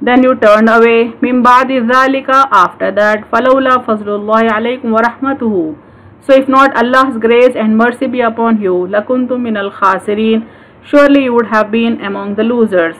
then you turned away, min ba'di dhalika after that, falawla fazlullahi alaykum wa rahmatuhu so if not Allah's grace and mercy be upon you, lakuntum minal khasirin surely you would have been among the losers।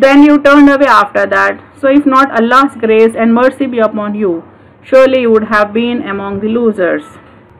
then you turned away after that so if not Allah's grace and mercy be upon you surely you would have been among the losers।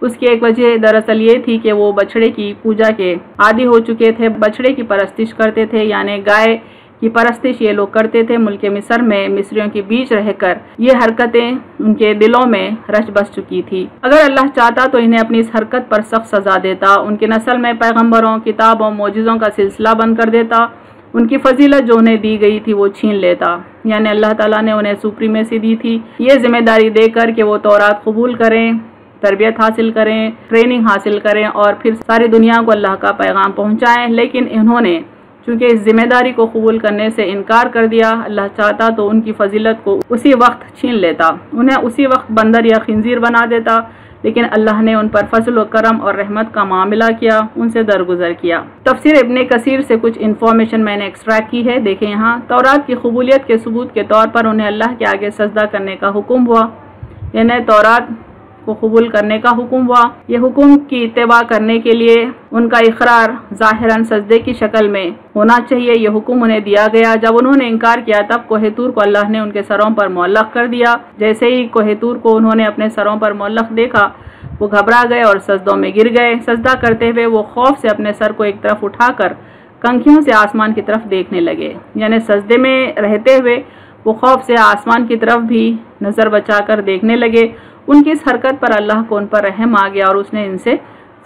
اس کی ایک وجہ دراصل یہ تھی کہ وہ بچڑے کی پوجا کے عادی ہو چکے تھے، بچڑے کی پرستش کرتے تھے، یعنی گائے کی پرستش یہ لوگ کرتے تھے۔ ملک مصر میں مصریوں کے بیچ رہ کر یہ حرکتیں ان کے دلوں میں رچ بس چکی تھی۔ اگر اللہ چاہتا تو انہیں اپنی اس حرکت پر سخت سزا دیتا، ان کی نسل میں پیغمبروں، کتابوں، معجزوں کا سلسلہ بند کر دیتا، ان کی فضیلت جو انہیں دی گئی تھی وہ چھین لیتا۔ یعنی اللہ تعالیٰ نے انہیں سپریمیسی دی تھی، یہ ذمہ داری دے کر کہ وہ تورات قبول کریں، تربیت حاصل کریں، ٹریننگ حاصل کریں اور پھر ساری دنیا کو اللہ کا پیغام پہنچائیں۔ لیکن انہوں نے چونکہ اس ذمہ داری کو قبول کرنے سے انکار کر دیا، اللہ چاہتا تو ان کی فضیلت کو اسی وقت چھین لیتا، انہیں اسی وقت بندر یا خنزیر بنا دیتا، لیکن اللہ نے ان پر فضل و کرم اور رحمت کا معاملہ کیا، ان سے درگزر کیا۔ تفسیر ابن کثیر سے کچھ انفارمیشن میں نے ایکسٹریکٹ کی ہے، دیکھیں یہاں۔ تورات کی قبولیت کے ثبوت کے طور پر انہیں اللہ کے آگے سجدہ کرنے کا حکم ہوا، یعنی تورات کو قبول کرنے کا حکم ہوا۔ یہ حکم کی اتباع کرنے کے لیے ان کا اقرار ظاہراً سجدے کی شکل میں ہونا چاہیے، یہ حکم انہیں دیا گیا۔ جب انہوں نے انکار کیا تب کوہ طور کو اللہ نے ان کے سروں پر معلق کر دیا۔ جیسے ہی کوہ طور کو انہوں نے اپنے سروں پر معلق دیکھا وہ گھبرا گئے اور سجدوں میں گر گئے۔ سجدہ کرتے ہوئے وہ خوف سے اپنے سر کو ایک طرف اٹھا کر کنکھیوں سے آسمان کی طرف دیکھنے لگے، یعنی سجدے میں رہتے ہوئے وہ خوف سے آسمان کی طرف بھی نظر بچا کر دیکھنے لگے۔ ان کی اس حرکت پر اللہ کو ان پر رحم آ گیا اور اس نے ان سے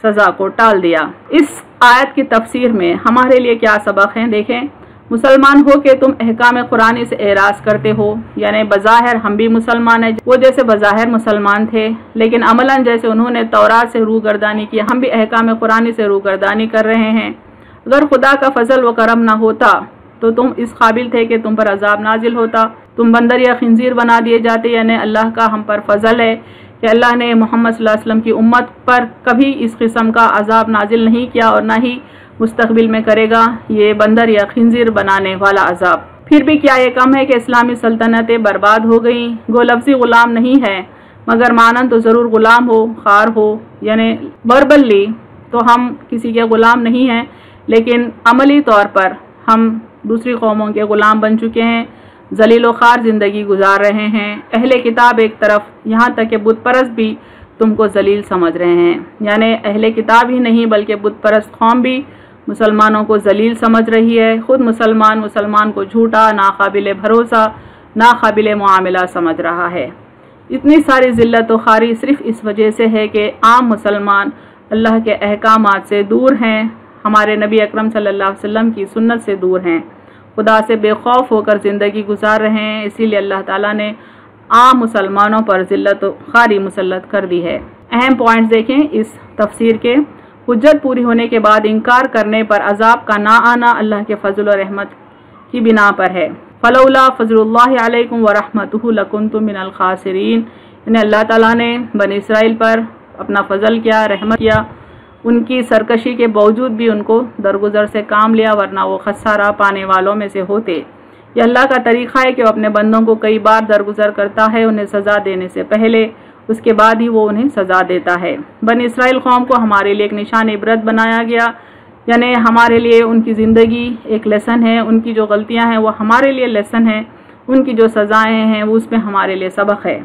سزا کو ٹال دیا۔ اس آیت کی تفسیر میں ہمارے لیے کیا سبق ہیں؟ دیکھیں، مسلمان ہو کہ تم احکام قرآنی سے اعراض کرتے ہو، یعنی بظاہر ہم بھی مسلمان ہیں، وہ جیسے بظاہر مسلمان تھے لیکن عملاً جیسے انہوں نے تورات سے روگردانی کی، ہم بھی احکام قرآنی سے روگردانی کر رہے ہیں۔ اگر خدا کا فضل و کرم نہ ہوتا تو تم اس قابل تھے کہ تم پر عذاب نازل ہوتا، تم بندر یا خنزیر بنا دیے جاتے، یعنی اللہ کا ہم پر فضل ہے کہ اللہ نے محمد صلی اللہ علیہ وسلم کی امت پر کبھی اس قسم کا عذاب نازل نہیں کیا اور نہ ہی مستقبل میں کرے گا، یہ بندر یا خنزیر بنانے والا عذاب۔ پھر بھی کیا یہ کم ہے کہ اسلامی سلطنتیں برباد ہو گئیں؟ گو لفظی غلام نہیں ہے مگر مانن تو ضرور غلام ہو، خار ہو، یعنی وربلی تو ہم کسی کے غلام نہیں ہیں لیکن عملی طور پر ہم دوسری قوموں کے غلام بن چکے ہیں، ذلیل و خوار زندگی گزار رہے ہیں۔ اہل کتاب ایک طرف، یہاں تک کہ بت پرست بھی تم کو ذلیل سمجھ رہے ہیں، یعنی اہل کتاب ہی نہیں بلکہ بت پرست قوم بھی مسلمانوں کو ذلیل سمجھ رہی ہے۔ خود مسلمان کو جھوٹا، ناقابل بھروسہ، ناقابل معاملہ سمجھ رہا ہے۔ اتنی ساری ذلت و خواری صرف اس وجہ سے ہے کہ عام مسلمان اللہ کے احکامات سے دور ہیں، ہمارے نبی اکرم صلی اللہ علیہ وسلم کی سنت سے دور ہیں، خدا سے بے خوف ہو کر زندگی گزار رہے ہیں، اسی لیے اللہ تعالیٰ نے عام مسلمانوں پر ذلت و خواری مسلط کر دی ہے۔ اہم پوائنٹس دیکھیں اس تفسیر کے۔ حجت پوری ہونے کے بعد انکار کرنے پر عذاب کا نہ آنا اللہ کے فضل و رحمت کی بنا پر ہے۔ فلولا فضل اللہ علیکم ورحمتہ لکنتم من الخاسرین، یعنی اللہ تعالیٰ نے بنی اسرائیل پر اپنا فضل کیا، رحمت کیا، ان کی سرکشی کے باوجود بھی ان کو درگزر سے کام لیا ورنہ وہ خسارہ پانے والوں میں سے ہوتے۔ یہ اللہ کا طریقہ ہے کہ وہ اپنے بندوں کو کئی بار درگزر کرتا ہے، انہیں سزا دینے سے پہلے، اس کے بعد ہی وہ انہیں سزا دیتا ہے۔ بنی اسرائیل قوم کو ہمارے لیے ایک نشان عبرت بنایا گیا، یعنی ہمارے لیے ان کی زندگی ایک لیسن ہے، ان کی جو غلطیاں ہیں وہ ہمارے لیے لیسن ہے، ان کی جو سزائیں ہیں وہ اس میں ہمارے لیے سبق ہے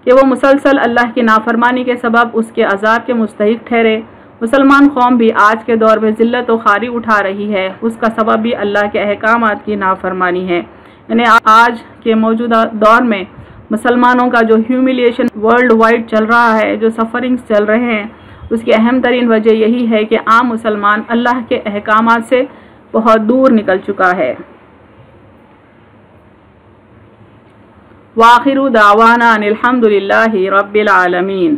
کہ وہ مسلسل اللہ کی نافرمانی کے سبب اس کے عذاب کے مستحق ٹھہرے۔ مسلمان قوم بھی آج کے دور میں ذلت و خواری اٹھا رہی ہے، اس کا سبب بھی اللہ کے احکامات کی نافرمانی ہے۔ یعنی آج کے موجودہ دور میں مسلمانوں کا جو ہیوملیشن ورلڈ وائڈ چل رہا ہے، جو سفرنگز چل رہے ہیں، اس کی اہم ترین وجہ یہی ہے کہ عام مسلمان اللہ کے احکامات سے بہت دور نکل چکا ہے۔ وآخر دعوانا ان الحمد للہ رب العالمین۔